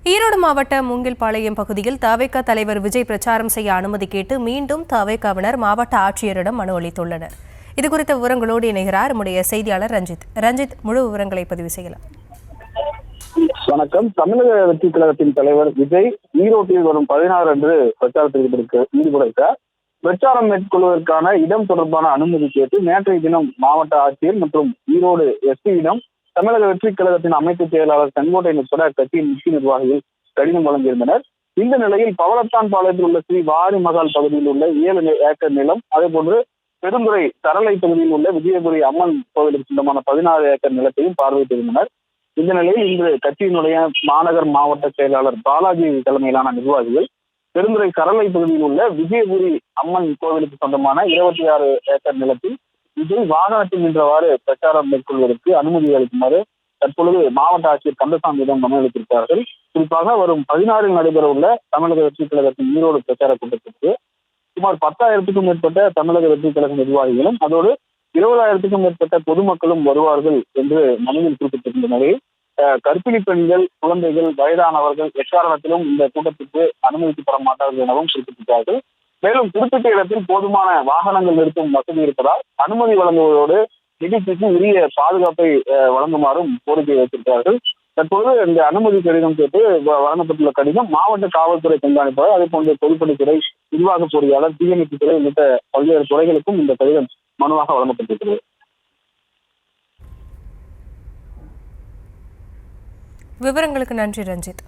ஈரோடு மாவட்ட மூங்கில்பாளையம் பகுதியில் தவேக தலைவர் விஜய் பிரச்சாரம் செய்ய அனுமதி கேட்டு மீண்டும் தவேகவினர் மாவட்ட ஆட்சியரிடம் மனு அளித்துள்ளனர். இதுகுறித்த விவரங்களோடு இணைகிறார் நம்முடைய செய்தியாளர் ரஞ்சித். முழு விவரங்களை பதிவு செய்யலாம். வணக்கம். தமிழக வெற்றி கழகத்தின் தலைவர் விஜய் ஈரோட்டில் வரும் 16 அன்று பிரச்சாரத்திற்கு ஈடுபடுகிறார். பிரச்சாரம் மேற்கொள்வதற்கான இடம் தொடர்பான அனுமதி கேட்டு நேற்றைய தினம் மாவட்ட ஆட்சியர் மற்றும் ஈரோடு எஸ்பியிடம் தமிழக வெற்றி கழகத்தின் அமைப்பு செயலாளர் செங்கோட்டையன் உட்பட கட்சியின் முக்கிய நிர்வாகிகள் கடிதம் வழங்கியிருந்தனர். இந்த நிலையில் பவளத்தான் பாளையத்தில் உள்ள ஸ்ரீ வாரி மகால் பகுதியில் உள்ள 7 ஏக்கர் நிலம், அதே போன்று பெருந்துறை சரளை பகுதியில் உள்ள விஜயபுரி அம்மன் கோவிலுக்கு சொந்தமான 16 ஏக்கர் நிலத்தையும் பார்வையிட்டிருந்தனர். இந்த நிலையில் இன்று கட்சியினுடைய மாநகர் மாவட்ட செயலாளர் பாலாஜி தலைமையிலான நிர்வாகிகள் பெருந்துறை சரளை பகுதியில் உள்ள விஜயபுரி அம்மன் கோவிலுக்கு சொந்தமான 26 ஏக்கர் நிலத்தில் விஜய் வாகனத்தில் நின்றவாறு பிரச்சாரம் மேற்கொள்வதற்கு அனுமதி அளிக்குமாறு தற்பொழுது மாவட்ட ஆட்சியர் கந்தசாமியிடம் மனு அளித்திருக்கிறார்கள். குறிப்பாக வரும் 16 நடைபெற உள்ள தமிழக வெற்றி கழகத்தின் ஈரோடு பிரச்சார கூட்டத்திற்கு சுமார் 10,000க்கும் மேற்பட்ட தமிழக வெற்றி கழக நிர்வாகிகளும் அதோடு 20,000க்கும் மேற்பட்ட பொதுமக்களும் வருவார்கள் என்று மனுவில் குறிப்பிட்டிருந்த நிலையில் கர்ப்பிணி பெண்கள், குழந்தைகள், வயதானவர்கள் எக்காரணத்திலும் இந்த கூட்டத்திற்கு அனுமதிக்கப்பட மாட்டார்கள் எனவும் குறிப்பிட்டிருக்கிறார்கள். மேலும் குறிப்பிட்ட இடத்தில் போதுமான வாகனங்கள் நிறுத்தும் வசதி இருப்பதால் அனுமதி வழங்குவதோடு நிதிக்கு உரிய பாதுகாப்பை வழங்குமாறும் கோரிக்கை வைத்திருக்கிறார்கள். தற்போது இந்த அனுமதி கடிதம் கேட்டு வழங்கப்பட்டுள்ள கடிதம் மாவட்ட காவல்துறை கண்காணிப்பாளர், அதே போன்ற பொதுப்பணித்துறை, நிர்வாக பொறியாளர், தீயணைப்பு துறை உள்ளிட்ட பல்வேறு துறைகளுக்கும் இந்த கடிதம் மனுவாக வழங்கப்பட்டிருக்கிறது. விவரங்களுக்கு நன்றி ரஞ்சித்.